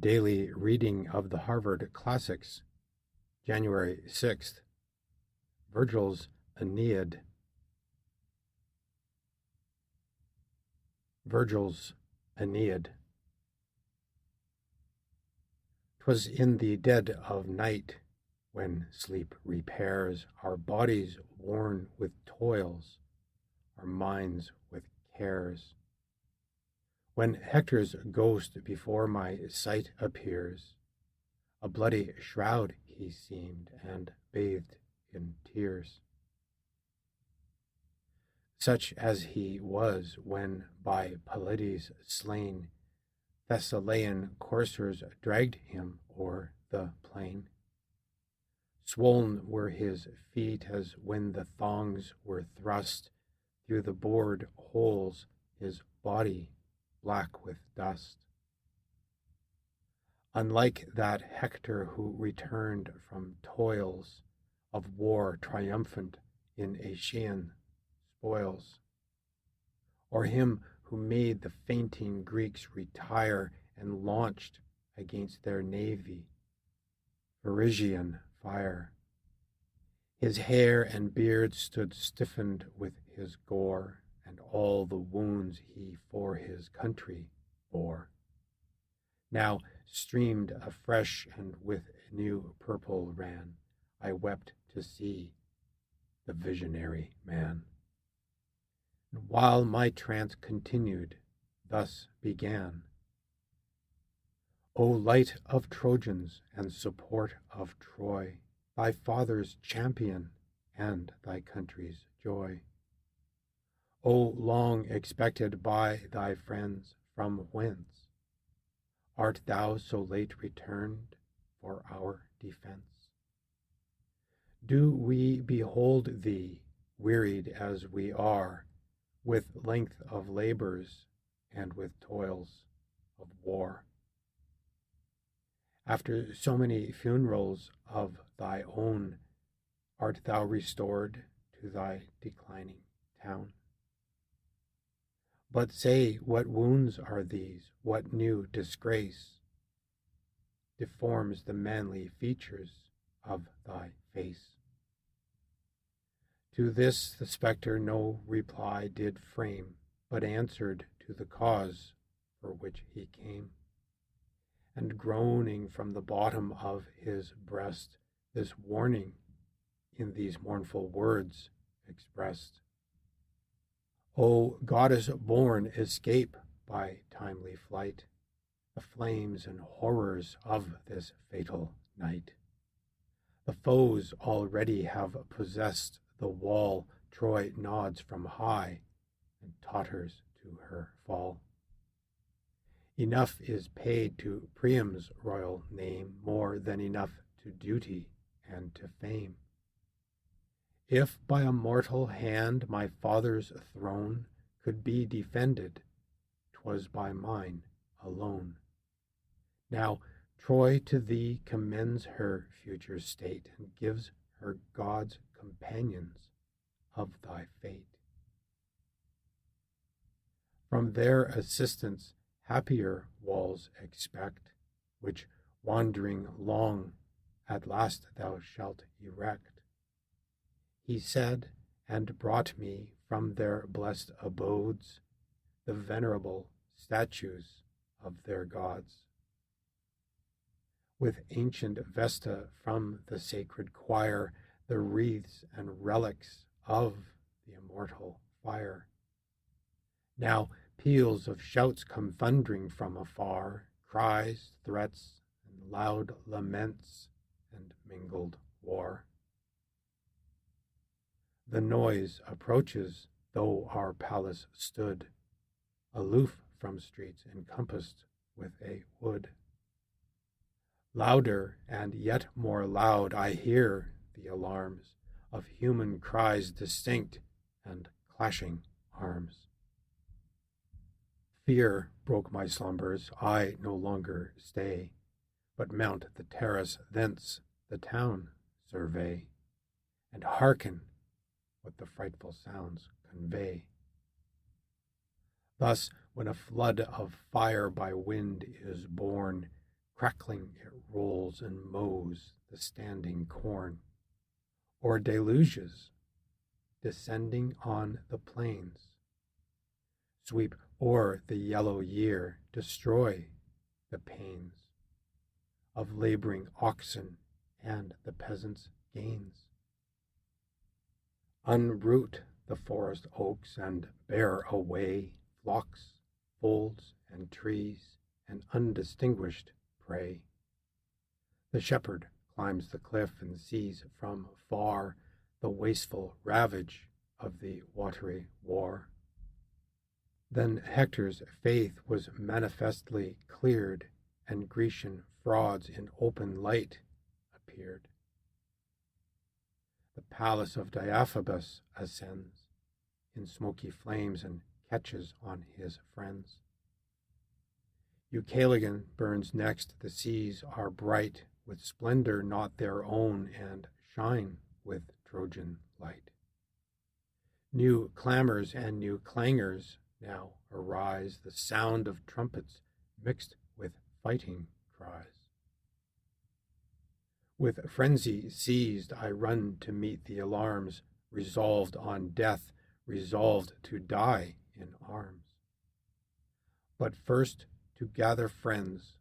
daily reading of the Harvard Classics, January 6th, Virgil's Aeneid. Virgil's Aeneid. 'Twas in the dead of night, when sleep repairs our bodies worn with toils, our minds with cares. When Hector's ghost before my sight appears, a bloody shroud he seemed, and bathed in tears. Such as he was when by Pallades slain, Thessalian coursers dragged him o'er the plain. Swoln were his feet as when the thongs were thrust through the bored holes, his body black with dust. Unlike that Hector who returned from toils of war triumphant in Achaean spoils, or him who made the fainting Greeks retire and launched against their navy Phrygian fire. His hair and beard stood stiffened with his gore, and all the wounds he for his country bore now streamed afresh, and with new purple ran. I wept to see the visionary man. And while my trance continued, thus began: O light of Trojans and support of Troy, thy father's champion and thy country's joy. O long expected by thy friends, from whence art thou so late returned for our defense? Do we behold thee, wearied as we are, with length of labors and with toils of war? After so many funerals of thy own, art thou restored to thy declining town? But say, what wounds are these? What new disgrace deforms the manly features of thy face? To this the spectre no reply did frame, but answered to the cause for which he came, and groaning from the bottom of his breast, this warning in these mournful words expressed: O goddess born, escape by timely flight the flames and horrors of this fatal night. The foes already have possessed the wall. Troy nods from high and totters to her fall. Enough is paid to Priam's royal name, more than enough to duty and to fame. If by a mortal hand my father's throne could be defended, 'twas by mine alone. Now Troy to thee commends her future state, and gives her gods companions of thy fate. From their assistance happier walls expect, which wandering long at last thou shalt erect. He said, and brought me from their blessed abodes the venerable statues of their gods. With ancient Vesta from the sacred choir, the wreaths and relics of the immortal fire. Now peals of shouts come thundering from afar, cries, threats, and loud laments, and mingled war. The noise approaches, though our palace stood aloof from streets encompassed with a wood. Louder and yet more loud I hear the alarms of human cries distinct and clashing arms. Fear broke my slumbers, I no longer stay, but mount the terrace, thence the town survey, and hearken what the frightful sounds convey. Thus, when a flood of fire by wind is borne, crackling it rolls and mows the standing corn, or deluges, descending on the plains, sweep o'er the yellow year, destroy the pains of laboring oxen and the peasant's gains. Unroot the forest oaks and bear away flocks, folds, and trees, and undistinguished prey. The shepherd climbs the cliff and sees from far the wasteful ravage of the watery war. Then Hector's faith was manifestly cleared, and Grecian frauds in open light appeared. The palace of Deiphobus ascends in smoky flames and catches on his friends. Ucaligan burns next, the seas are bright with splendor not their own and shine with Trojan light. New clamors and new clangors now arise, the sound of trumpets mixed with fighting cries. With frenzy seized, I run to meet the alarms, resolved on death, resolved to die in arms. But first to gather friends,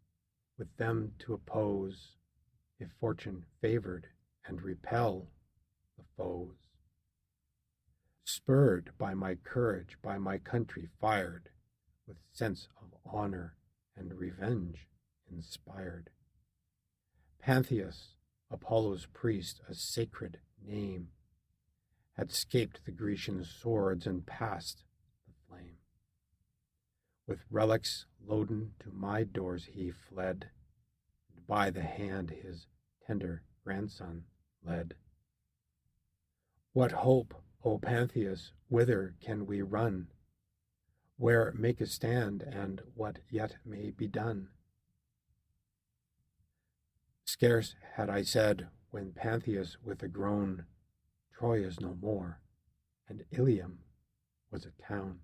with them to oppose, if fortune favored, and repel the foes. Spurred by my courage, by my country fired, with sense of honor and revenge inspired. Pantheus, Apollo's priest, a sacred name, had scaped the Grecian swords and passed the flame. With relics loaden to my doors he fled, and by the hand his tender grandson led. What hope, O Pantheus, whither can we run? Where make a stand, and what yet may be done? Scarce had I said, when Pantheus with a groan, Troy is no more, and Ilium was a town.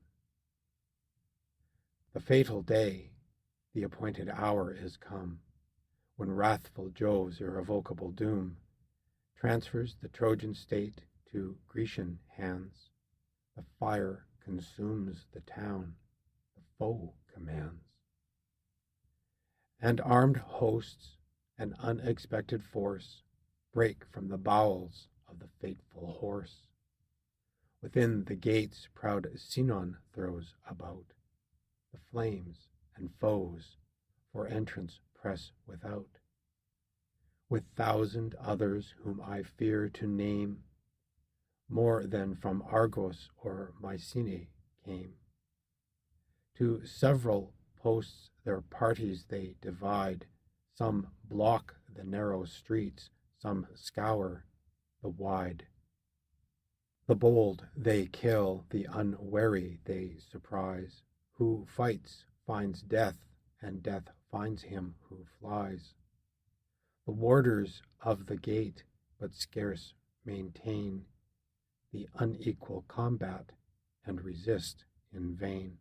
The fatal day, the appointed hour is come, when wrathful Jove's irrevocable doom transfers the Trojan state to Grecian hands. The fire consumes the town, the foe commands. And armed hosts, an unexpected force, break from the bowels of the fateful horse. Within the gates proud Sinon throws about. The flames and foes for entrance press without. With 1,000 others whom I fear to name, more than from Argos or Mycenae came. To several posts their parties they divide. Some block the narrow streets, some scour the wide. The bold they kill, the unwary they surprise. Who fights finds death, and death finds him who flies. The warders of the gate but scarce maintain the unequal combat, and resist in vain.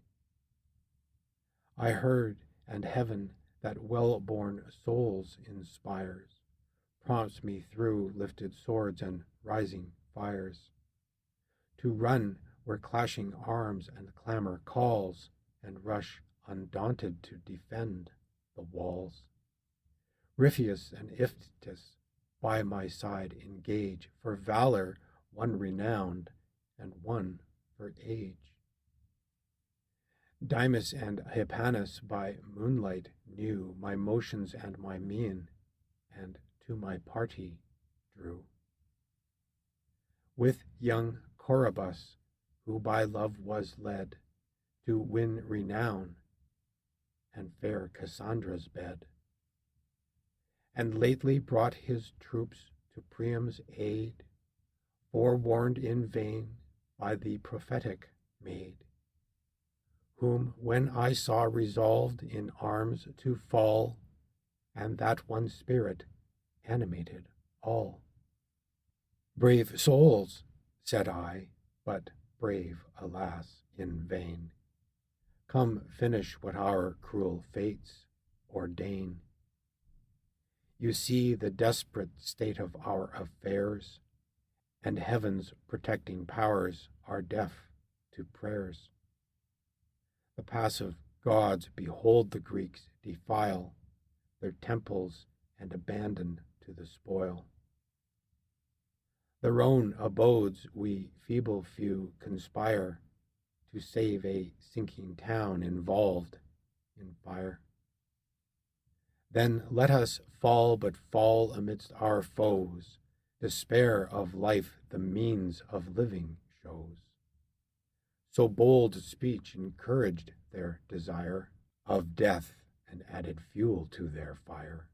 I heard, and heaven that well-born souls inspires, prompts me through lifted swords and rising fires, to run where clashing arms and clamor calls, and rush undaunted to defend the walls. Ripheus and Iphictus by my side engage, for valor one renowned, and one for age. Dymas and Hippasus by moonlight knew my motions and my mien, and to my party drew. With young Corybus, who by love was led to win renown, and fair Cassandra's bed, and lately brought his troops to Priam's aid, forewarned in vain by the prophetic maid, whom when I saw resolved in arms to fall, and that one spirit animated all. Brave souls, said I, but brave, alas, in vain. Come finish what our cruel fates ordain. You see the desperate state of our affairs, and heaven's protecting powers are deaf to prayers. The passive gods behold the Greeks defile their temples and abandon to the spoil. Their own abodes we feeble few conspire to save a sinking town involved in fire. Then let us fall, but fall amidst our foes. Despair of life the means of living shows. So bold speech encouraged their desire of death and added fuel to their fire.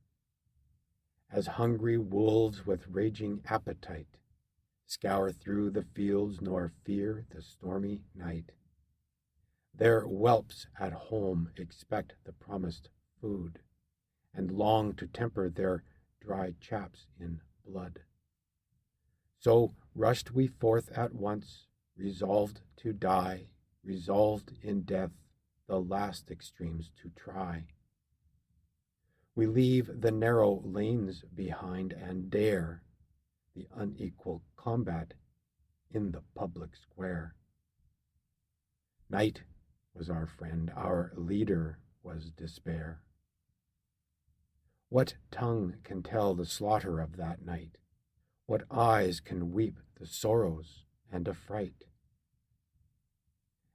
As hungry wolves with raging appetite scour through the fields nor fear the stormy night, their whelps at home expect the promised food and long to temper their dry chaps in blood. So rushed we forth at once, resolved to die, resolved in death the last extremes to try. We leave the narrow lanes behind and dare the unequal combat in the public square. Night was our friend, our leader was despair. What tongue can tell the slaughter of that night? What eyes can weep the sorrows and affright?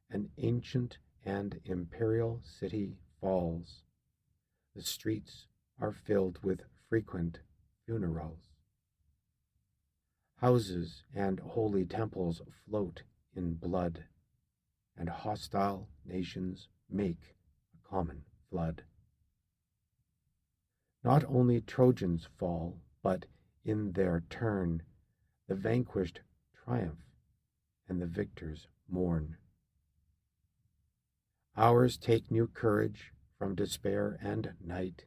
An ancient and imperial city falls. The streets are filled with frequent funerals. Houses and holy temples float in blood, and hostile nations make a common flood. Not only Trojans fall, but in their turn the vanquished triumph and the victors mourn. Ours take new courage from despair and night.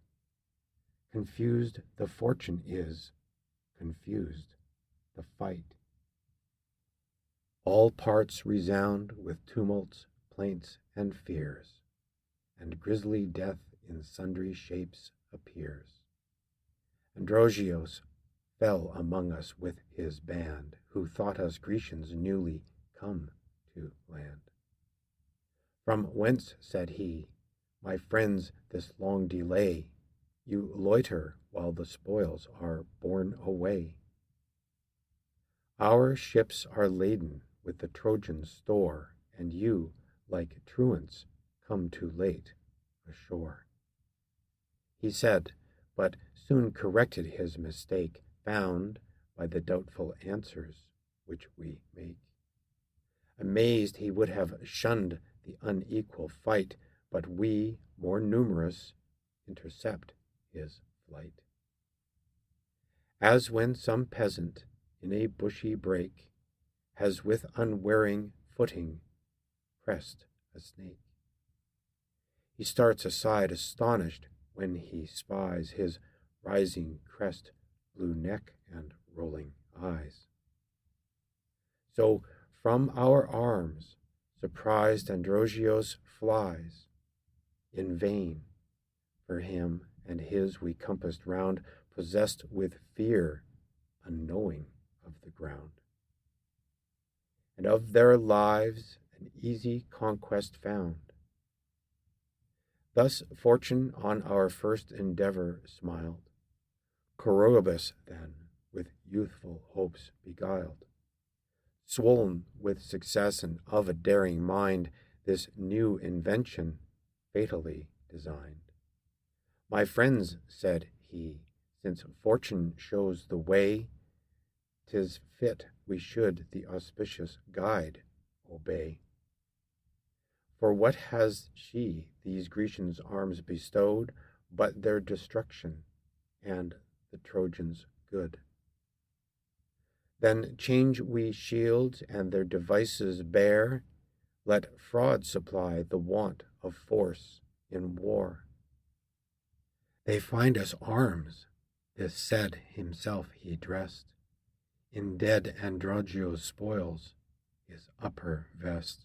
Confused the fortune is, confused the fight. All parts resound with tumults, plaints, and fears, and grisly death in sundry shapes appears. Androgeos fell among us with his band, who thought us Grecians newly come to land. From whence, said he, my friends, this long delay? You loiter while the spoils are borne away. Our ships are laden with the Trojan store, and you, like truants, come too late ashore. He said, but soon corrected his mistake, found by the doubtful answers which we make. Amazed he would have shunned the unequal fight, but we, more numerous, intercept his flight. As when some peasant in a bushy brake has with unwearing footing pressed a snake. He starts aside astonished when he spies his rising crest, blue neck, and rolling eyes. So from our arms surprised Androgeos flies. In vain for him and his we compassed round, possessed with fear, unknowing of the ground. And of their lives an easy conquest found. Thus fortune on our first endeavor smiled. Coroebus then with youthful hopes beguiled. Swollen with success and of a daring mind, this new invention fatally designed. My friends, said he, since fortune shows the way, 'tis fit we should the auspicious guide obey. For what has she these Grecians' arms bestowed, but their destruction and the Trojans' good? Then change we shields and their devices bear, let fraud supply the want of force in war. They find us arms, this said himself he dressed, in dead Androgeos' spoils, his upper vest,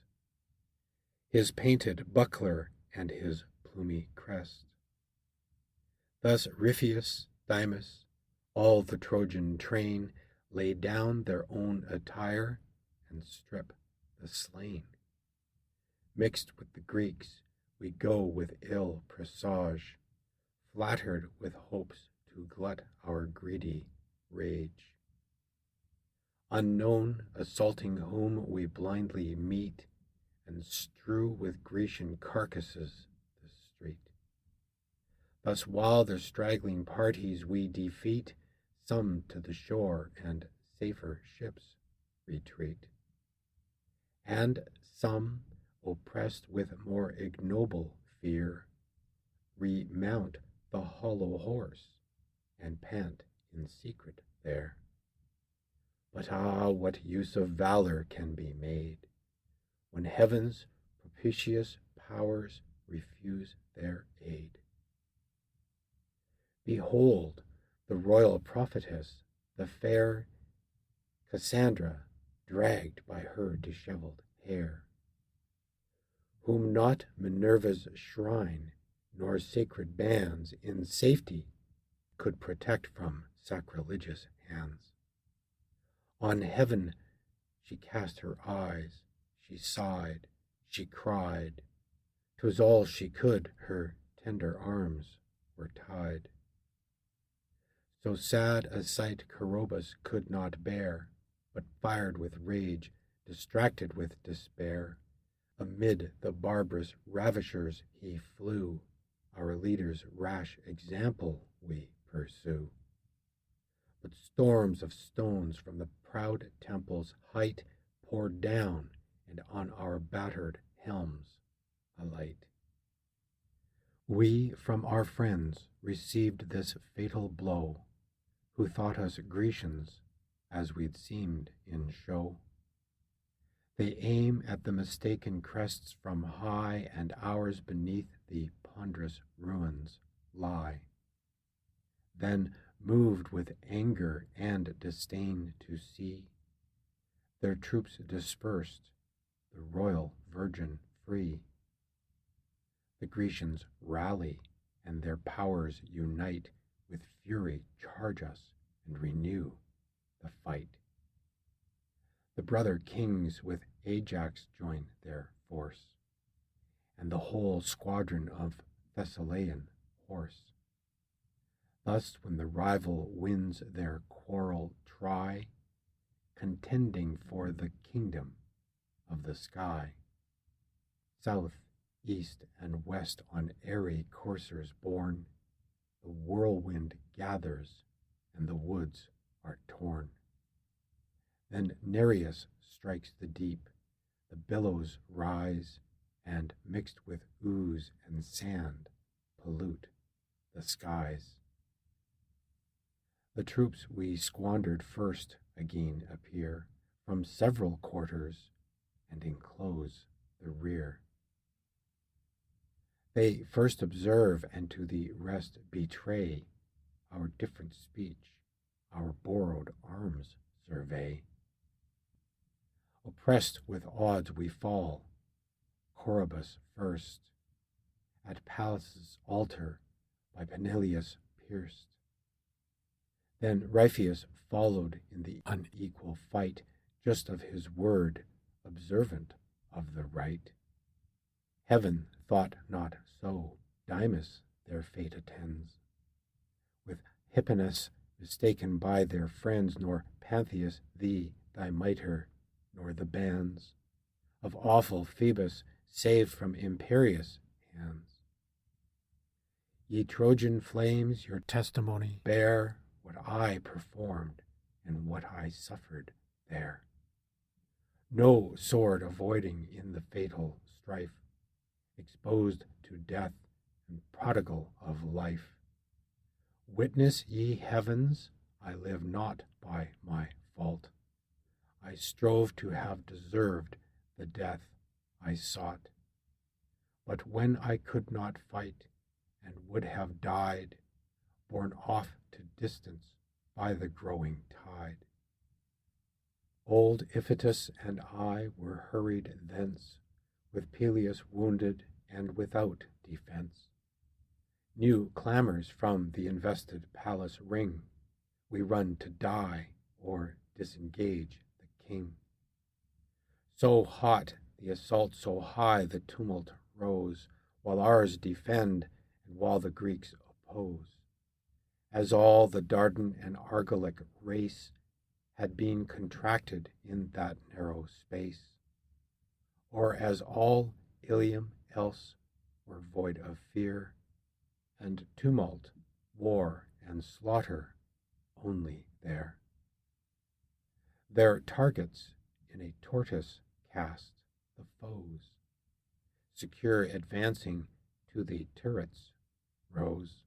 his painted buckler and his plumy crest. Thus Ripheus, Dymas, all the Trojan train, lay down their own attire and strip the slain. Mixed with the Greeks, we go with ill presage, flattered with hopes to glut our greedy rage. Unknown, assaulting whom we blindly meet, and strew with Grecian carcasses the street. Thus while their straggling parties we defeat, some to the shore and safer ships retreat. And some, oppressed with more ignoble fear, remount the hollow horse and pant in secret there. But what use of valor can be made when heaven's propitious powers refuse their aid? Behold, the royal prophetess, the fair Cassandra, dragged by her disheveled hair, whom not Minerva's shrine nor sacred bands in safety could protect from sacrilegious hands. On heaven she cast her eyes, she sighed, she cried. 'Twas all she could, her tender arms were tied. So sad a sight Coroebus could not bear, but fired with rage, distracted with despair, amid the barbarous ravishers he flew. Our leader's rash example we pursue. But storms of stones from the proud temple's height poured down, and on our battered helms alight. We from our friends received this fatal blow, who thought us Grecians, as we'd seemed in show. They aim at the mistaken crests from high, and ours beneath the ponderous ruins lie. Then, moved with anger and disdain to see their troops dispersed, the royal virgin free, the Grecians rally, and their powers unite, with fury charge us and renew the fight. The brother kings with Ajax join their force, and the whole squadron of Thessalian horse. Thus when the rival winds their quarrel try, contending for the kingdom of the sky, south, east, and west on airy coursers borne, the whirlwind gathers and the woods are torn. Then Nereus strikes the deep, the billows rise, and mixed with ooze and sand pollute the skies. The troops we squandered first again appear from several quarters and enclose the rear. They first observe and to the rest betray our different speech, our borrowed arms survey. Oppressed with odds we fall, Coroebus first, at Pallas' altar by Peneleus pierced. Then Ripheus followed in the unequal fight, just of his word, observant of the right. Heaven thought not so, Dymas their fate attends, with Hipponus mistaken by their friends, nor Pantheus thee, thy mitre, nor the bands of awful Phoebus saved from imperious hands. Ye Trojan flames, your testimony bear what I performed and what I suffered there. No sword avoiding in the fatal strife, exposed to death and prodigal of life. Witness, ye heavens, I live not by my fault. I strove to have deserved the death I sought. But when I could not fight and would have died, borne off to distance by the growing tide, old Iphitus and I were hurried thence, with Peleus wounded and without defense. New clamors from the invested palace ring. We run to die or disengage the king. So hot the assault, so high the tumult rose, while ours defend and while the Greeks oppose. As all the Dardan and Argolic race had been contracted in that narrow space, or as all Ilium else were void of fear, and tumult, war, and slaughter only there. Their targets in a tortoise cast the foes, secure advancing to the turrets rose.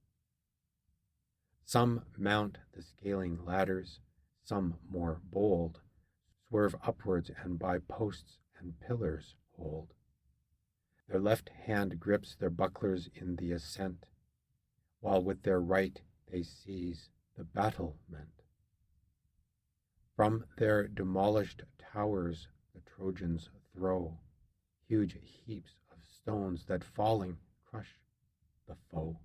Some mount the scaling ladders, some more bold, swerve upwards and by posts and pillars hold. Their left hand grips their bucklers in the ascent, while with their right they seize the battlement. From their demolished towers the Trojans throw huge heaps of stones that falling crush the foe,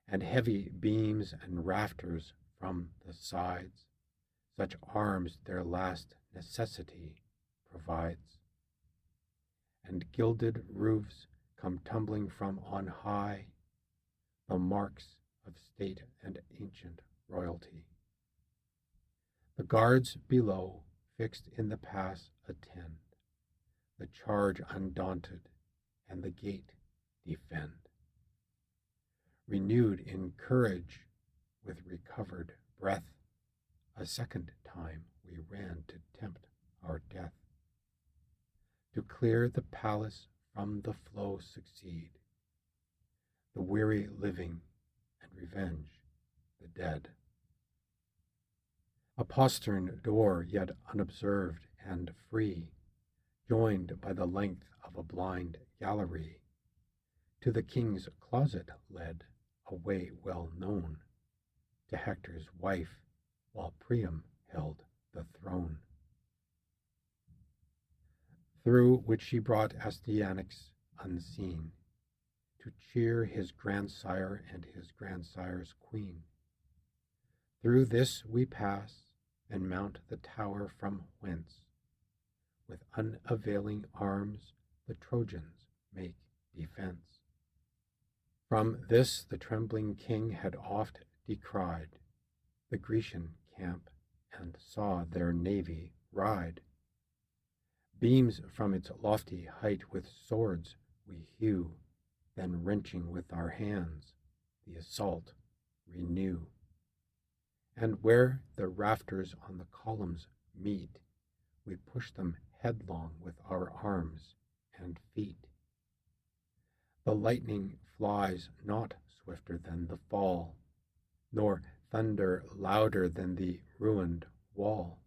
and heavy beams and rafters from the sides, such arms their last necessity provides. And gilded roofs come tumbling from on high, the marks of state and ancient royalty. The guards below, fixed in the pass, attend, the charge undaunted, and the gate defend. Renewed in courage, with recovered breath, a second time we ran to tempt our death. To clear the palace from the flow succeed the weary living and revenge the dead. A postern door yet unobserved and free, joined by the length of a blind gallery, to the king's closet led, a way well known to Hector's wife, while Priam held the throne, through which she brought Astyanax unseen, to cheer his grandsire and his grandsire's queen. Through this we pass, and mount the tower from whence, with unavailing arms, the Trojans make defense. From this the trembling king had oft descried the Grecian camp, and saw their navy ride. Beams from its lofty height with swords we hew, then wrenching with our hands the assault renew. And where the rafters on the columns meet, we push them headlong with our arms and feet. The lightning flies not swifter than the fall, nor thunder louder than the ruined wall.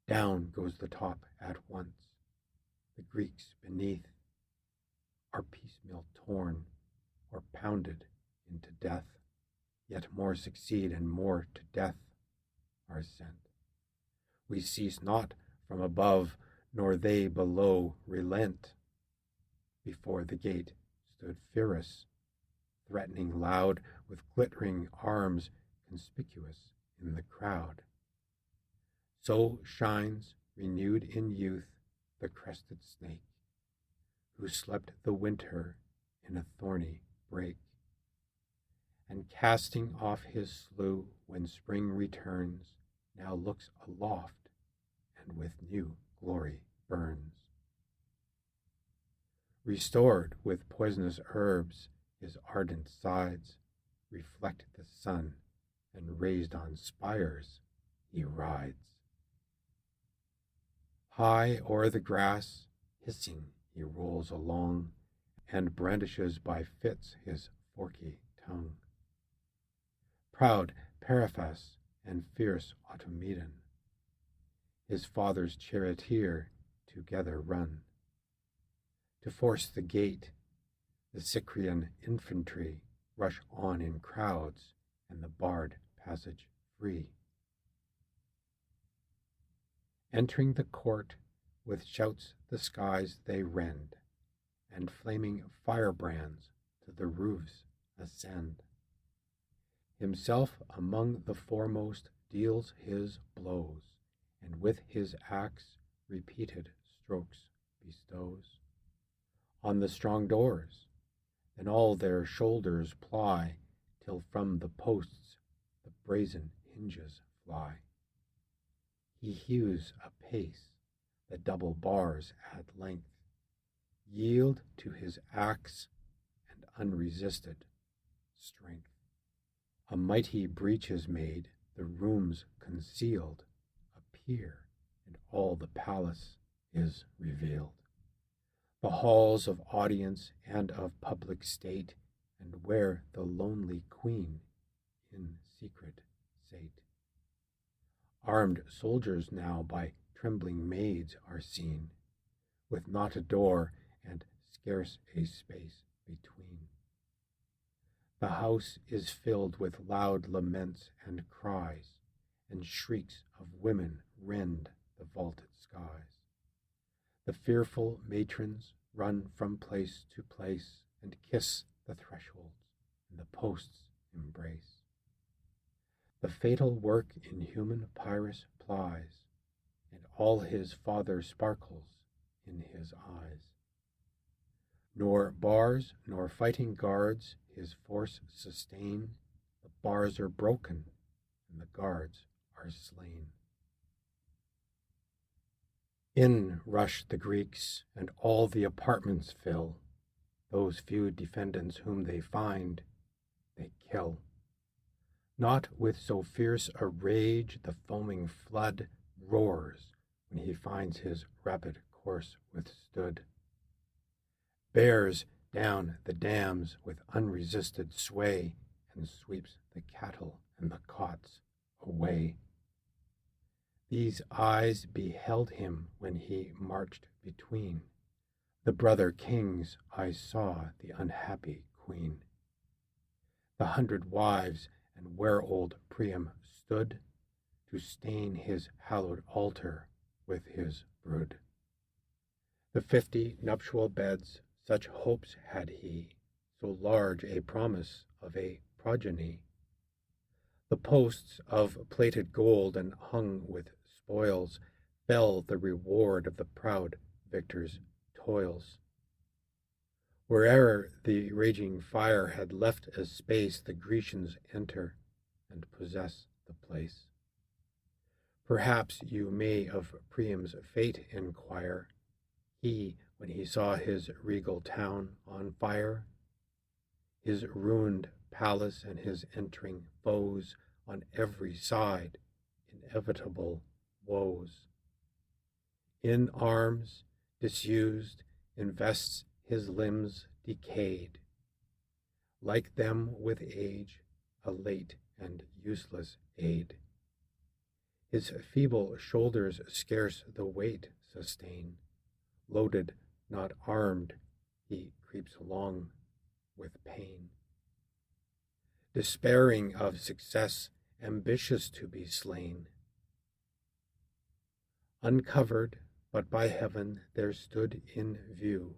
Down goes the top at once, the Greeks beneath are piecemeal torn or pounded into death, yet more succeed and more to death are sent. We cease not from above, nor they below relent. Before the gate stood Pyrrhus, threatening loud, with glittering arms conspicuous in the crowd. So shines, renewed in youth, the crested snake, who slept the winter in a thorny brake, and casting off his slough when spring returns, now looks aloft, and with new glory burns. Restored with poisonous herbs, his ardent sides reflect the sun, and raised on spires he rides. High o'er the grass, hissing, he rolls along, and brandishes by fits his forky tongue. Proud Periphas and fierce Automedon, his father's charioteer, together run. To force the gate, the Cyprian infantry rush on in crowds, and the barred passage free. Entering the court, with shouts the skies they rend, and flaming firebrands to the roofs ascend. Himself among the foremost deals his blows, and with his axe repeated strokes bestows on the strong doors, then all their shoulders ply, till from the posts the brazen hinges fly. He hews apace, the double bars at length yield to his axe and unresisted strength. A mighty breach is made, the rooms concealed appear, and all the palace is revealed. The halls of audience and of public state, and where the lonely queen in secret sate. Armed soldiers now by trembling maids are seen, with not a door and scarce a space between. The house is filled with loud laments and cries, and shrieks of women rend the vaulted skies. The fearful matrons run from place to place, and kiss the thresholds, and the posts embrace. The fatal work in human Pyrrhus plies, and all his father sparkles in his eyes. Nor bars nor fighting guards his force sustain, the bars are broken, and the guards are slain. In rush the Greeks, and all the apartments fill. Those few defendants whom they find, they kill. Not with so fierce a rage the foaming flood roars when he finds his rapid course withstood. Bears down the dams with unresisted sway, and sweeps the cattle and the cots away. These eyes beheld him when he marched between the brother kings. I saw the unhappy queen. The 100 wives, and where old Priam stood to stain his hallowed altar with his brood. The 50 nuptial beds, such hopes had he, so large a promise of a progeny. The posts of plated gold and hung with spoils fell the reward of the proud victor's toils. Where'er the raging fire had left a space, the Grecians enter and possess the place. Perhaps you may of Priam's fate inquire. He, when he saw his regal town on fire, his ruined palace and his entering foes on every side, inevitable woes. In arms, disused, invests his limbs decayed, like them with age, a late and useless aid. His feeble shoulders scarce the weight sustain. Loaded, not armed, he creeps along with pain. Despairing of success, ambitious to be slain. Uncovered, but by heaven, there stood in view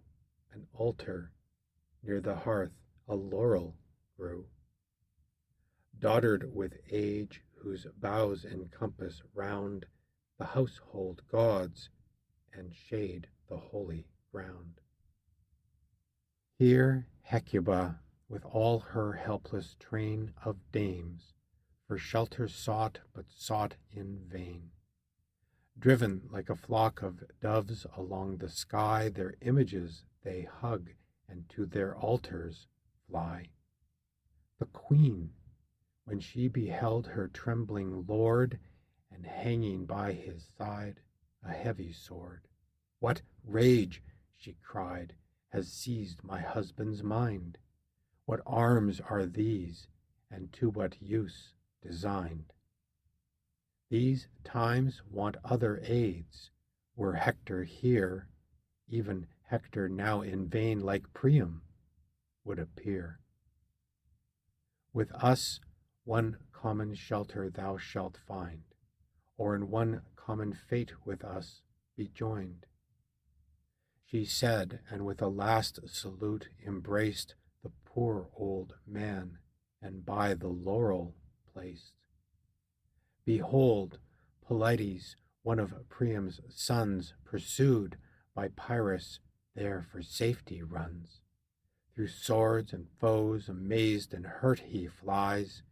an altar. Near the hearth a laurel grew, dotted with age, whose boughs encompass round the household gods and shade the holy ground. Here Hecuba, with all her helpless train of dames, for shelter sought, but sought in vain. Driven like a flock of doves along the sky, their images they hug, and to their altars fly. The queen, when she beheld her trembling lord, and hanging by his side a heavy sword, "What rage," she cried, "has seized my husband's mind? What arms are these, and to what use designed? These times want other aids. Were Hector here, even Hector now in vain like Priam would appear. With us one common shelter thou shalt find, or in one common fate with us be joined." She said, and with a last salute embraced the poor old man, and by the laurel placed. Behold, Polites, one of Priam's sons, pursued by Pyrrhus, there for safety runs. Through swords and foes, amazed and hurt, he flies,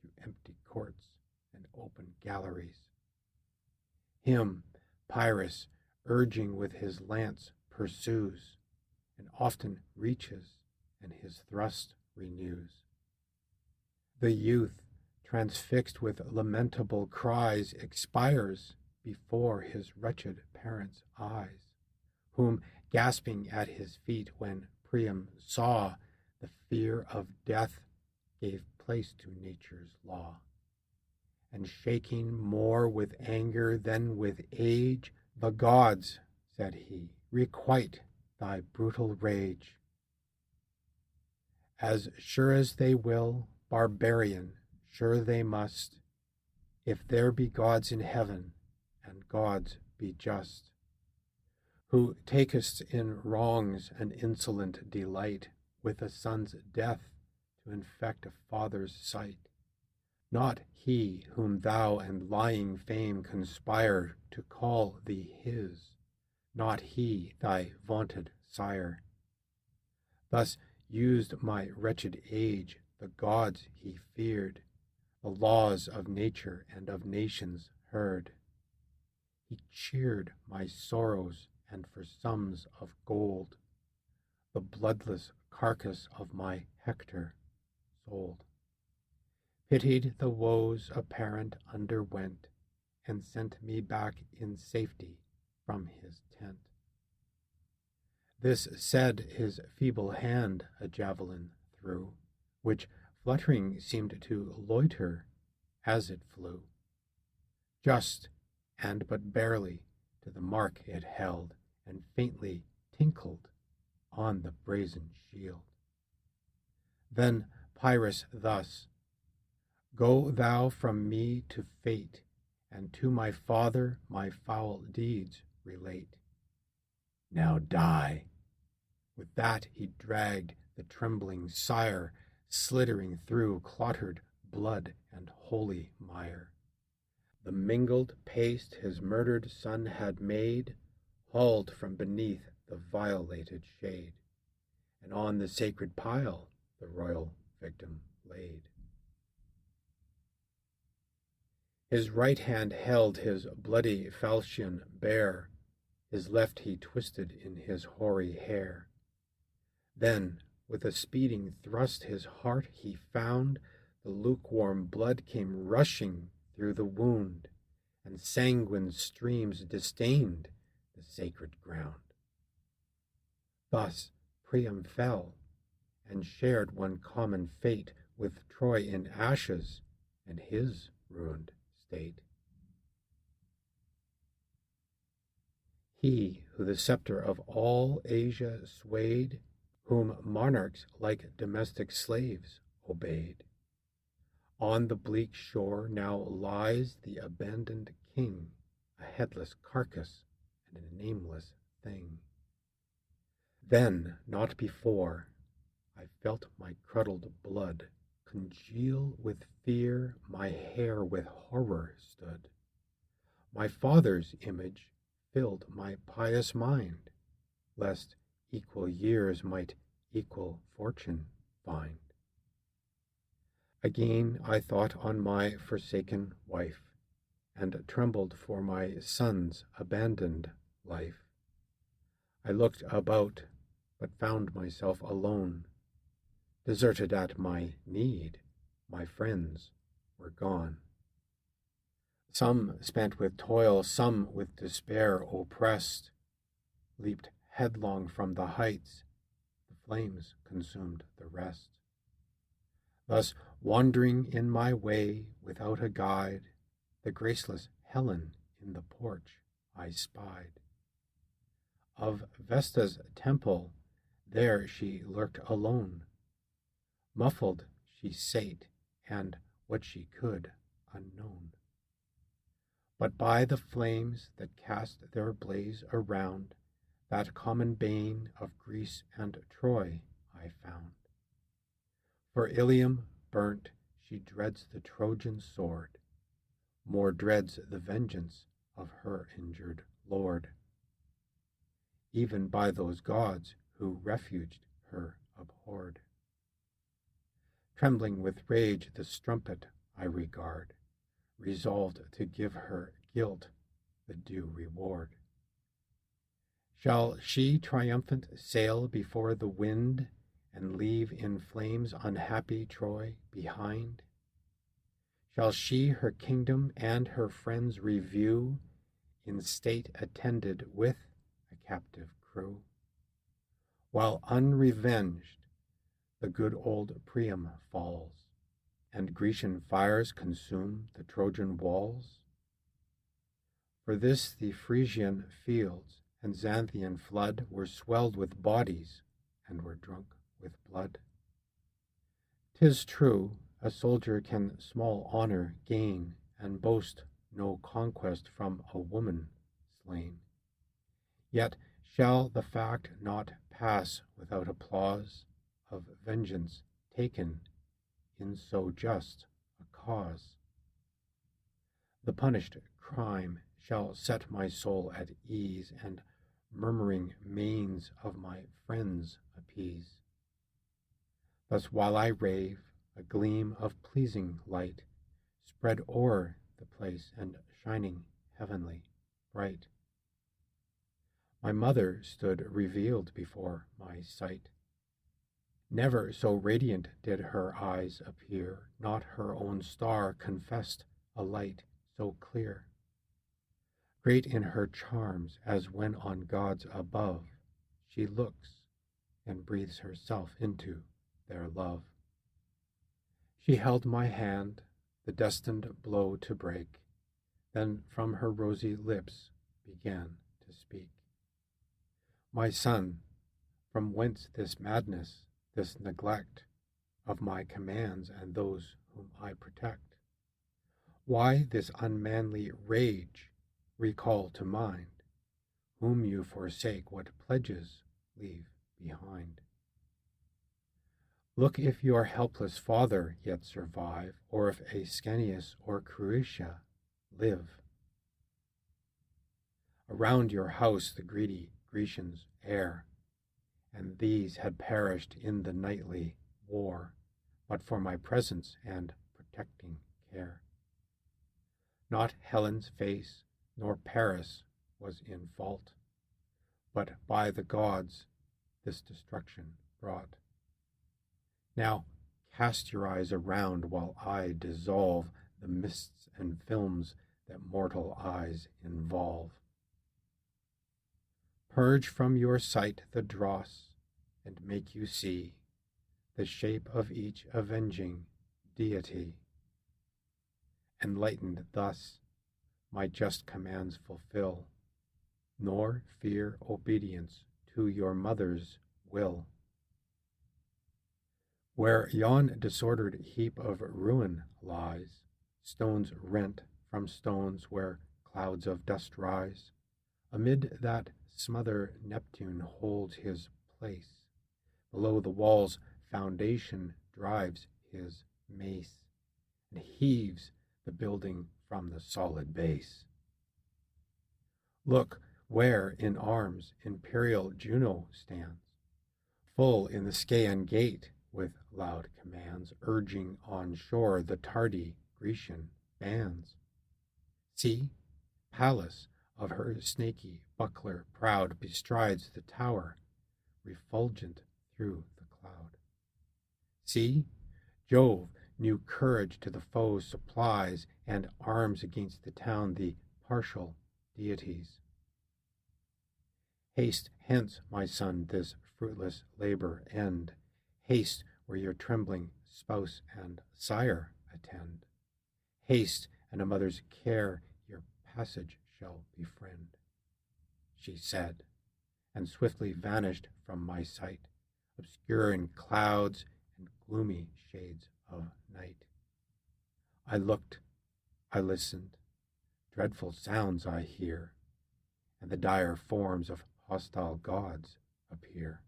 through empty courts and open galleries. Him Pyrrhus, urging with his lance, pursues, and often reaches, and his thrust renews. The youth, transfixed with lamentable cries, expires before his wretched parents' eyes, whom, gasping at his feet when Priam saw, the fear of death gave place to nature's law. And shaking more with anger than with age, "The gods," said he, "requite thy brutal rage. As sure as they will, barbarian, sure they must, if there be gods in heaven, and gods be just, who takest in wrongs an insolent delight, with a son's death to infect a father's sight. Not he whom thou and lying fame conspire to call thee his, not he thy vaunted sire. Thus used my wretched age, the gods he feared, the laws of nature and of nations heard. He cheered my sorrows, and for sums of gold the bloodless carcass of my Hector sold. Pitied the woes a parent underwent, and sent me back in safety from his tent. This said, his feeble hand a javelin threw, which fluttering seemed to loiter as it flew. Just, and but barely, to the mark it held, and faintly tinkled on the brazen shield. Then Pyrrhus thus, "Go thou from me to fate, and to my father my foul deeds relate. Now die." With that he dragged the trembling sire, slittering through clottered blood and holy mire. The mingled paste his murdered son had made hauled from beneath the violated shade, and on the sacred pile the royal victim laid. His right hand held his bloody falchion bare, his left he twisted in his hoary hair. Then, with a speeding thrust his heart he found, the lukewarm blood came rushing through the wound, and sanguine streams disdained the sacred ground. Thus Priam fell, and shared one common fate with Troy in ashes and his ruined state. He who the scepter of all Asia swayed, whom monarchs like domestic slaves obeyed, on the bleak shore now lies the abandoned king, a headless carcass and a nameless thing. Then, not before, I felt my curdled blood congeal with fear, my hair with horror stood. My father's image filled my pious mind, lest equal years might equal fortune find. Again I thought on my forsaken wife, and trembled for my son's abandoned life. I looked about, but found myself alone. Deserted at my need, my friends were gone. Some spent with toil, some with despair oppressed, leaped headlong from the heights, the flames consumed the rest. Thus, wandering in my way without a guide, the graceless Helen in the porch I spied. Of Vesta's temple, there she lurked alone. Muffled she sate, and what she could, unknown. But by the flames that cast their blaze around, that common bane of Greece and Troy I found. For Ilium burnt, she dreads the Trojan sword, more dreads the vengeance of her injured lord. Even by those gods who refuged her abhorred. Trembling with rage the strumpet I regard, resolved to give her guilt the due reward. Shall she triumphant sail before the wind, and leave in flames unhappy Troy behind? Shall she her kingdom and her friends review, in state attended with a captive crew? While unrevenged the good old Priam falls, and Grecian fires consume the Trojan walls? For this the Frisian fields and Xanthian flood were swelled with bodies, and were drunk with blood. 'Tis true, a soldier can small honor gain, and boast no conquest from a woman slain. Yet shall the fact not pass without applause of vengeance taken in so just a cause. The punished crime shall set my soul at ease, and murmuring manes of my friends appease. Thus while I rave, a gleam of pleasing light spread o'er the place, and shining heavenly bright. My mother stood revealed before my sight. Never so radiant did her eyes appear, not her own star confessed a light so clear. Great in her charms, as when on gods above she looks and breathes herself into their love. She held my hand, the destined blow to break, then from her rosy lips began to speak. My son, from whence this madness, this neglect of my commands and those whom I protect? Why this unmanly rage recall to mind, whom you forsake, what pledges leave behind? Look if your helpless father yet survive, or if Ascanius or Croetia live. Around your house the greedy Grecians err, and these had perished in the nightly war, but for my presence and protecting care. Not Helen's face, nor Paris was in fault, but by the gods this destruction brought. Now cast your eyes around while I dissolve the mists and films that mortal eyes involve. Purge from your sight the dross, and make you see the shape of each avenging deity. Enlightened thus, my just commands fulfill, nor fear obedience to your mother's will. Where yon disordered heap of ruin lies, stones rent from stones where clouds of dust rise, amid that smother Neptune holds his place. Below the wall's foundation drives his mace, and heaves the building from the solid base. Look where in arms imperial Juno stands, full in the Scaean gate, with loud commands, urging on shore the tardy Grecian bands. See, Pallas of her snaky buckler proud bestrides the tower, refulgent through the cloud. See, Jove new courage to the foe supplies, and arms against the town the partial deities. Haste hence, my son, this fruitless labor end. Haste where your trembling spouse and sire attend. Haste, and a mother's care your passage shall befriend. She said, and swiftly vanished from my sight, obscure in clouds and gloomy shades of night. I looked, I listened, dreadful sounds I hear, and the dire forms of hostile gods appear.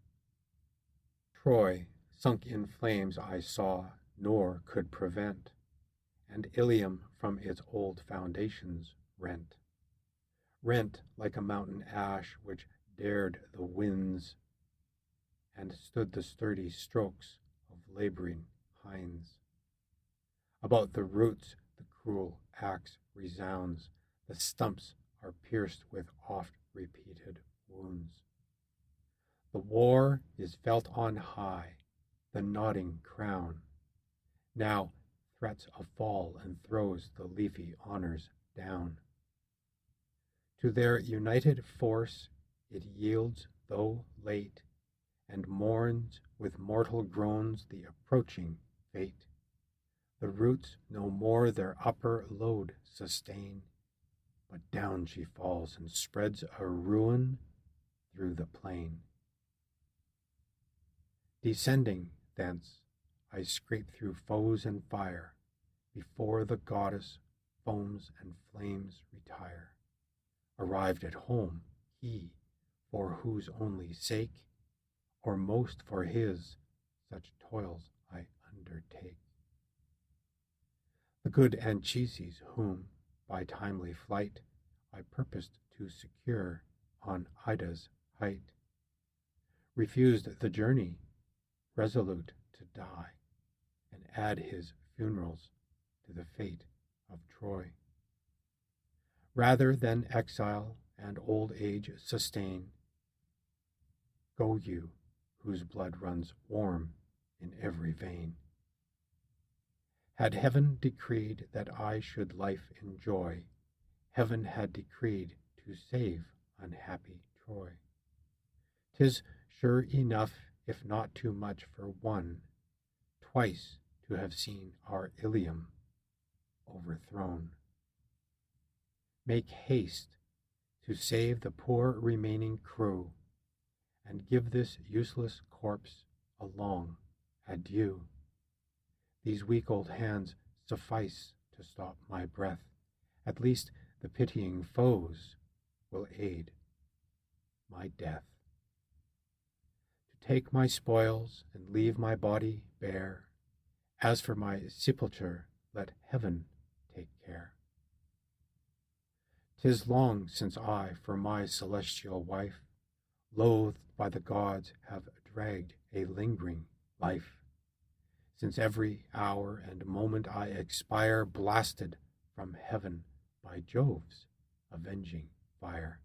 Troy, sunk in flames I saw, nor could prevent, and Ilium from its old foundations rent. Rent like a mountain ash which dared the winds, and stood the sturdy strokes of laboring hinds. About the roots the cruel axe resounds, the stumps are pierced with oft-repeated wounds. The war is felt on high, the nodding crown, now threats a fall and throws the leafy honors down. To their united force it yields, though late, and mourns with mortal groans the approaching fate. The roots no more their upper load sustain, but down she falls and spreads a ruin through the plain. Descending thence, I scrape through foes and fire, before the goddess foams and flames retire. Arrived at home, he, for whose only sake, or most for his, such toils I undertake. The good Anchises, whom, by timely flight, I purposed to secure on Ida's height, refused the journey, resolute to die, and add his funerals to the fate of Troy. Rather than exile and old age sustain, go you, whose blood runs warm in every vein. Had heaven decreed that I should life enjoy, heaven had decreed to save unhappy Troy. 'Tis sure enough, if not too much for one, twice to have seen our Ilium overthrown. Make haste to save the poor remaining crew, and give this useless corpse a long adieu. These weak old hands suffice to stop my breath. At least the pitying foes will aid my death. To take my spoils and leave my body bare. As for my sepulture, let heaven take care. 'Tis long since I for my celestial wife, loathed by the gods, have dragged a lingering life. Since every hour and moment I expire, blasted from heaven by Jove's avenging fire.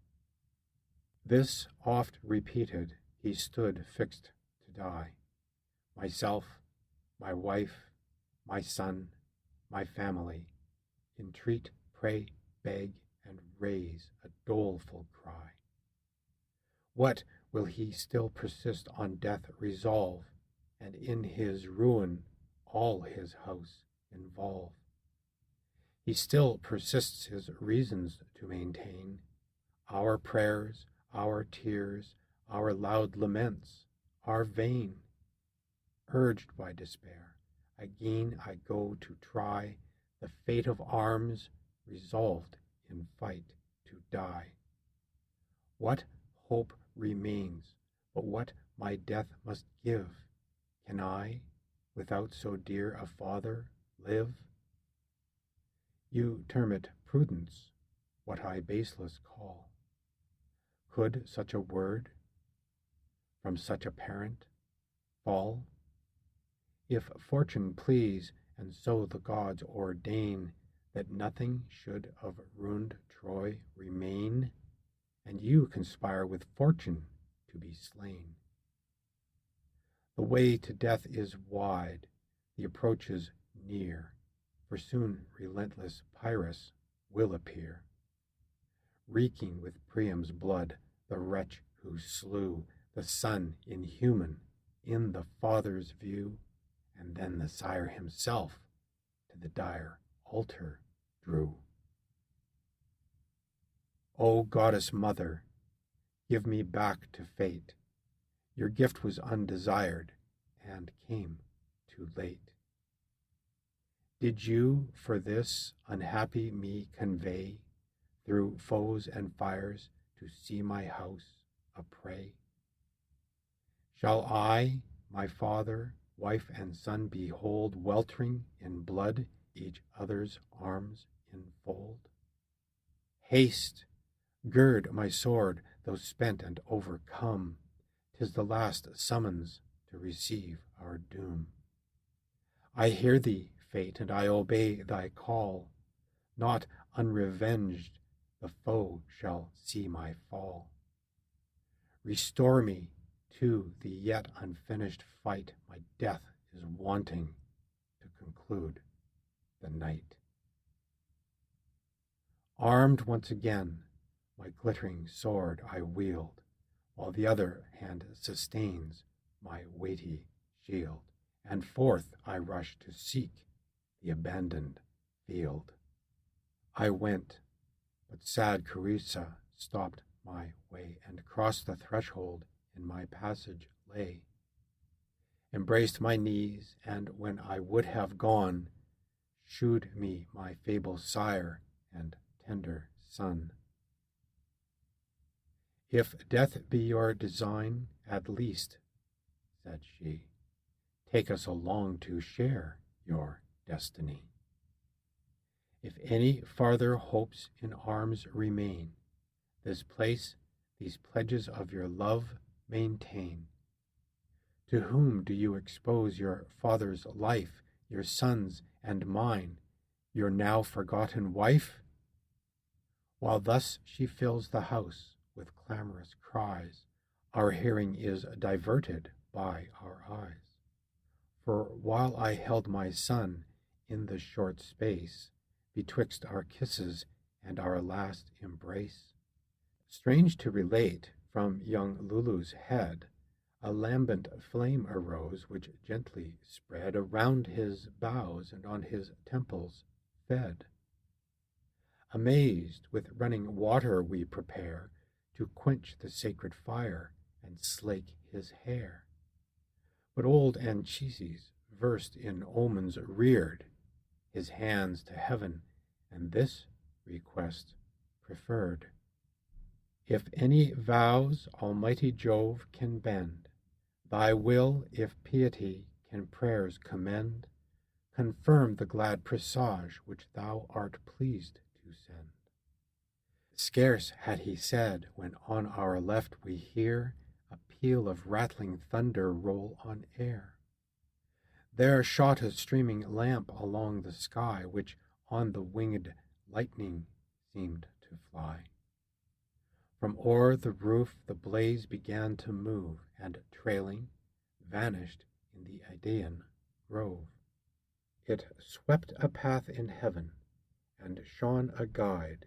This oft repeated, he stood fixed to die. Myself, my wife, my son, my family, entreat, pray, beg, and raise a doleful cry. What will he still persist on death resolve, and in his ruin all his house involve? He still persists his reasons to maintain. Our prayers, our tears, our loud laments are vain. Urged by despair, again I go to try the fate of arms, resolved in fight to die. What hope remains but what my death must give? Can I, without so dear a father, live? You term it prudence, what I baseless call. Could such a word from such a parent fall? If fortune please, and so the gods ordain, that nothing should of ruined Troy remain, and you conspire with fortune to be slain. The way to death is wide, the approach is near, for soon relentless Pyrrhus will appear, reeking with Priam's blood, the wretch who slew the son inhuman in the father's view, and then the sire himself to the dire altar drew. O goddess mother, give me back to fate. Your gift was undesired and came too late. Did you for this unhappy me convey through foes and fires to see my house a prey? Shall I, my father, wife and son behold, weltering in blood, each other's arms enfold? Haste, gird my sword, though spent and overcome, 'tis the last summons to receive our doom. I hear thee, fate, and I obey thy call. Not unrevenged the foe shall see my fall. Restore me to the yet unfinished fight. My death is wanting to conclude the night. Armed once again, my glittering sword I wield, while the other hand sustains my weighty shield, and forth I rush to seek the abandoned field. I went, but sad Carissa stopped my way, and crossed the threshold in my passage lay, embraced my knees, and when I would have gone, shewed me my fabled sire and tender son. If death be your design, at least, said she, take us along to share your destiny. If any farther hopes in arms remain, this place, these pledges of your love maintain. To whom do you expose your father's life, your son's and mine, your now forgotten wife? While thus she fills the house with clamorous cries, our hearing is diverted by our eyes. For while I held my son in the short space betwixt our kisses and our last embrace, strange to relate, from young Lulu's head a lambent flame arose, which gently spread around his bows and on his temples fed. Amazed, with running water we prepare to quench the sacred fire and slake his hair. But old Anchises, versed in omens, reared his hands to heaven, and this request preferred. If any vows Almighty Jove can bend, thy will, if piety can prayers commend, confirm the glad presage which thou art pleased to send. Scarce had he said, when on our left we hear a peal of rattling thunder roll on air. There shot a streaming lamp along the sky, which on the winged lightning seemed to fly. From o'er the roof the blaze began to move, and trailing, vanished in the Idaean grove. It swept a path in heaven, and shone a guide,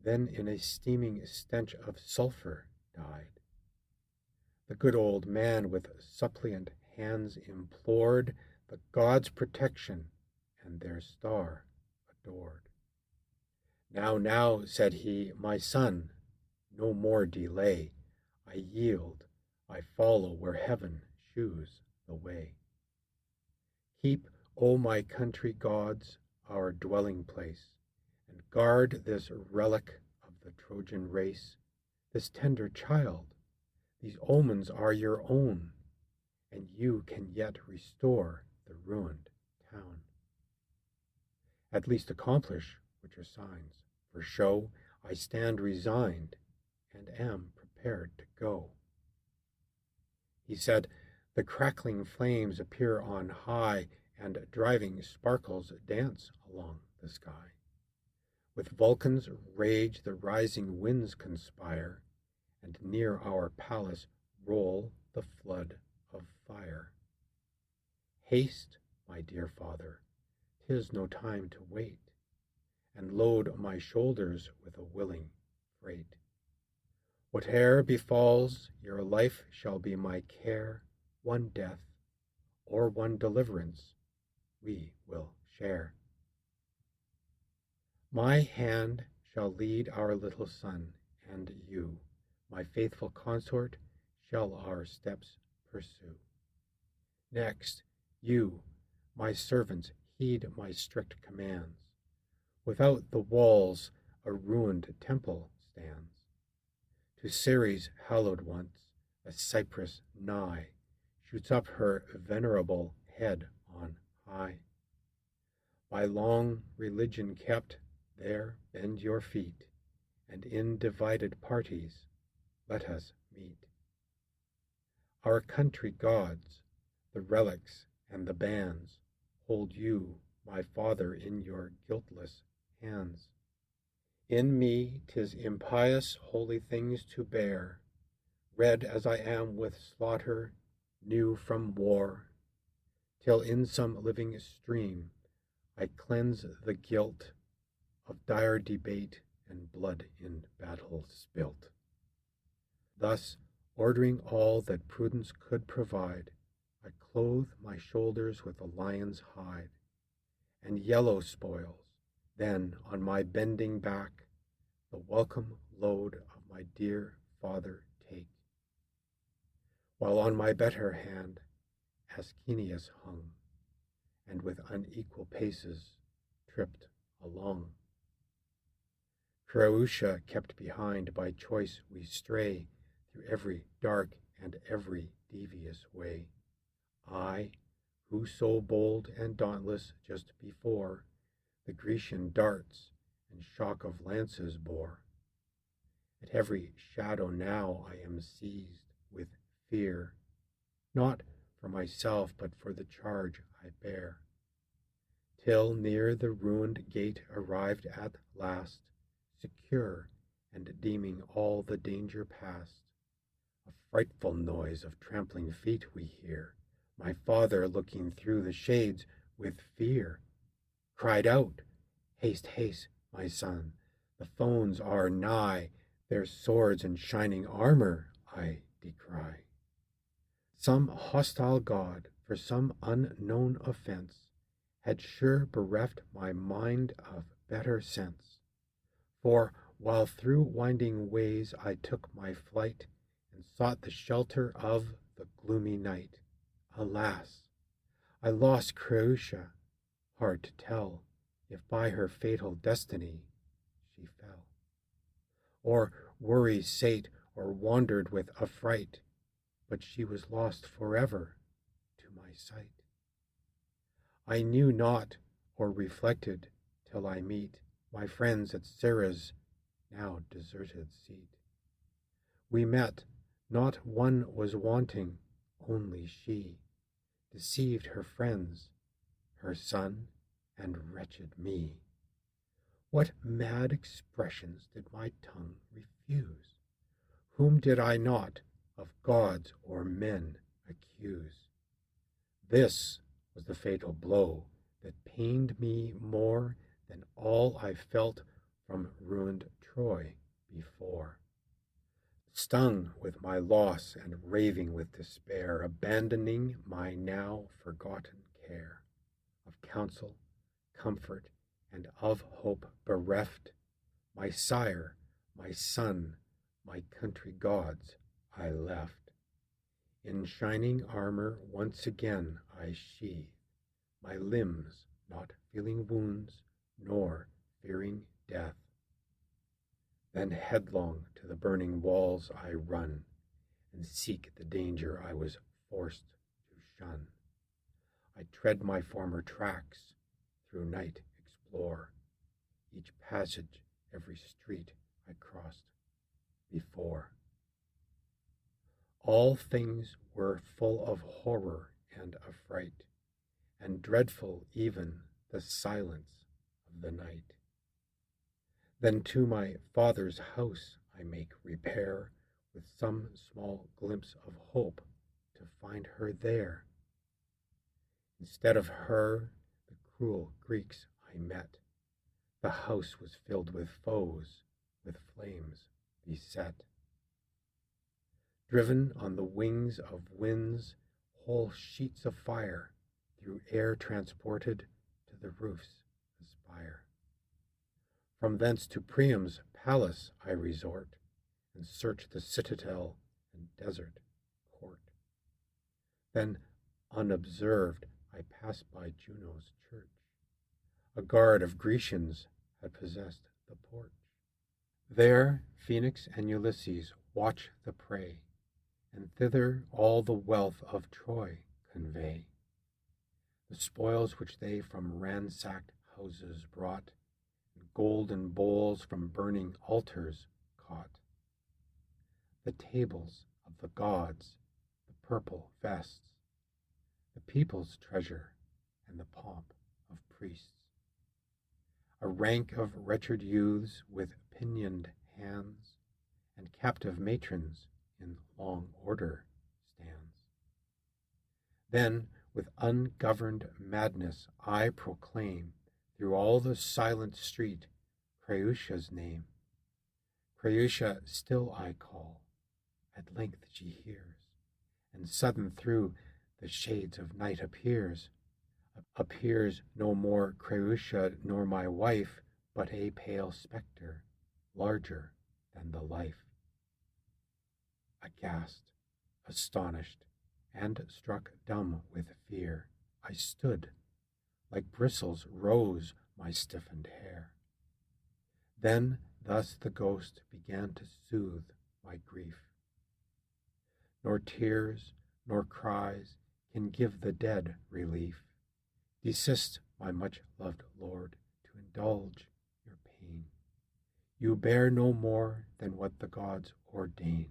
then in a steaming stench of sulphur died. The good old man with suppliant hands implored the gods' protection, and their star adored. Now, now, said he, my son, no more delay. I yield, I follow where heaven shews the way. Keep, O my country gods, our dwelling place, and guard this relic of the Trojan race, this tender child. These omens are your own, and you can yet restore the ruined town. At least accomplish what your signs, for show I stand resigned, and am prepared to go. He said, the crackling flames appear on high, and driving sparkles dance along the sky. With Vulcan's rage the rising winds conspire, and near our palace roll the flood of fire. Haste, my dear father, 'tis no time to wait, and load my shoulders with a willing freight. Whate'er befalls, your life shall be my care, one death or one deliverance we will share. My hand shall lead our little son, and you, my faithful consort, shall our steps pursue. Next, you, my servants, heed my strict commands. Without the walls a ruined temple stands. To Ceres hallowed once, a cypress nigh, shoots up her venerable head on high. By long religion kept, there bend your feet, and in divided parties let us meet. Our country gods, the relics and the bands, hold you, my father, in your guiltless hands. In me 'tis impious holy things to bear, red as I am with slaughter, new from war, till in some living stream I cleanse the guilt of dire debate and blood in battle spilt. Thus, ordering all that prudence could provide, I clothe my shoulders with a lion's hide, and yellow spoils, then on my bending back, the welcome load of my dear father take. While on my better hand Ascanius hung, and with unequal paces tripped along. Creusha kept behind, by choice we stray through every dark and every devious way. I, who so bold and dauntless just before the Grecian darts and shock of lances bore, at every shadow now I am seized with fear, not for myself but for the charge I bear, till near the ruined gate arrived at last, secure and deeming all the danger past, a frightful noise of trampling feet we hear. My father, looking through the shades with fear, cried out, "Haste, haste, my son, the foes are nigh, their swords and shining armor I decry." Some hostile god, for some unknown offense, had sure bereft my mind of better sense. For while through winding ways I took my flight, and sought the shelter of the gloomy night, alas, I lost Creusha, hard to tell if by her fatal destiny she fell, or worry sate, or wandered with affright, but she was lost forever to my sight. I knew not or reflected till I meet my friends at Sarah's now deserted seat. We met, not one was wanting, only she deceived her friends, her son, and wretched me. What mad expressions did my tongue refuse? Whom did I not of gods or men accuse? This was the fatal blow that pained me more than all I felt from ruined Troy before. Stung with my loss and raving with despair, abandoning my now forgotten care, of counsel, comfort, and of hope bereft, my sire, my son, my country gods I left. In shining armor once again I sheathe my limbs, not feeling wounds, nor fearing death. Then headlong to the burning walls I run, and seek the danger I was forced to shun. I tread my former tracks, through night explore, each passage, every street I crossed before. All things were full of horror and affright, and dreadful even the silence of the night. Then to my father's house I make repair, with some small glimpse of hope to find her there. Instead of her, the cruel Greeks I met, the house was filled with foes, with flames beset. Driven on the wings of winds, whole sheets of fire, through air transported to the roofs aspire. From thence to Priam's palace I resort, and search the citadel and desert court. Then, unobserved, I pass by Juno's church. A guard of Grecians had possessed the porch. There Phoenix and Ulysses watch the prey, and thither all the wealth of Troy convey, the spoils which they from ransacked houses brought, and golden bowls from burning altars caught, the tables of the gods, the purple vests, the people's treasure, and the pomp of priests, a rank of wretched youths with pinioned hands, and captive matrons in long order stands. Then with ungoverned madness I proclaim through all the silent street Creüsa's name. Creüsa still I call, at length she hears, and sudden through the shades of night appears no more Creüsa nor my wife, but a pale spectre, larger than the life. Aghast, astonished, and struck dumb with fear, I stood, like bristles rose my stiffened hair. Then thus the ghost began to soothe my grief. Nor tears, nor cries can give the dead relief. Desist, my much-loved Lord, to indulge your pain. You bear no more than what the gods ordain.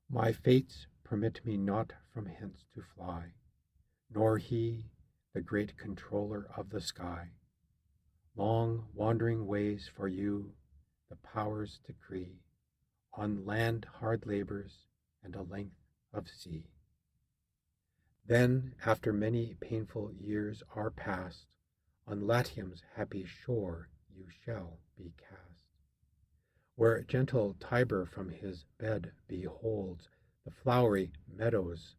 My fates permit me not from hence to fly, nor he, the great controller of the sky. Long wandering ways for you the powers decree, on land hard labors and a length of sea. Then, after many painful years are past, on Latium's happy shore you shall be cast, where gentle Tiber from his bed beholds the flowery meadows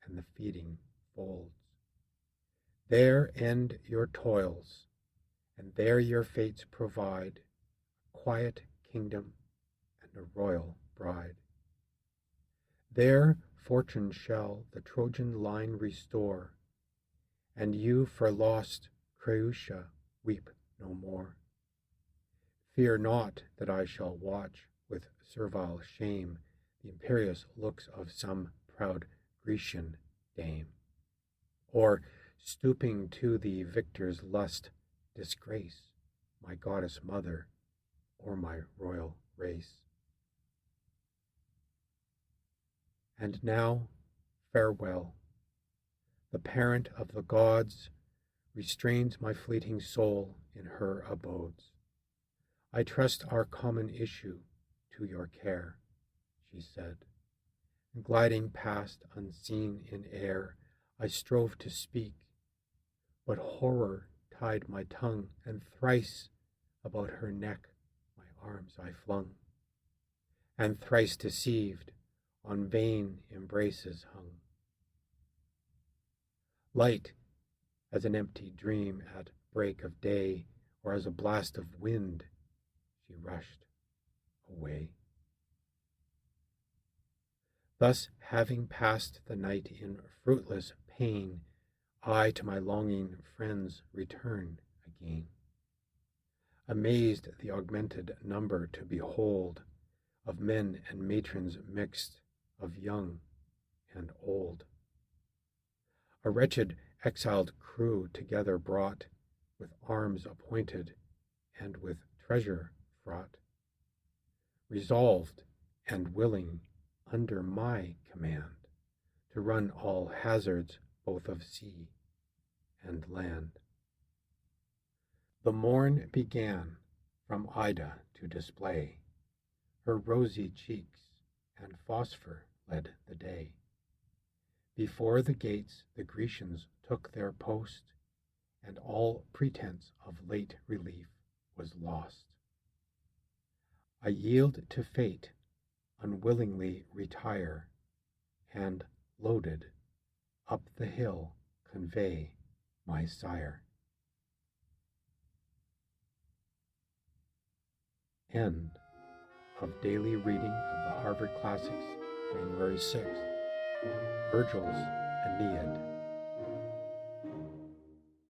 and the feeding folds. There end your toils, and there your fates provide a quiet kingdom and a royal bride. There fortune shall the Trojan line restore, and you for lost Creüsa weep no more. Fear not that I shall watch with servile shame the imperious looks of some proud Grecian dame, or, stooping to the victor's lust, disgrace my goddess mother or my royal race. And now, farewell. The parent of the gods restrains my fleeting soul in her abodes. I trust our common issue to your care, she said, and gliding past unseen in air, I strove to speak, but horror tied my tongue, and thrice about her neck my arms I flung, and thrice deceived on vain embraces hung. Light as an empty dream at break of day, or as a blast of wind, she rushed away. Thus, having passed the night in fruitless pain, I to my longing friends return again, amazed the augmented number to behold, of men and matrons mixed, of young and old. A wretched exiled crew together brought, with arms appointed and with treasure fraught, resolved and willing under my command to run all hazards both of sea and land. The morn began from Ida to display her rosy cheeks, and phosphor led the day. Before the gates the Grecians took their post, and all pretense of late relief was lost. I yield to fate, unwillingly retire, and, loaded, up the hill convey my sire. End of daily reading of the Harvard Classics, January 6th, Virgil's Aeneid.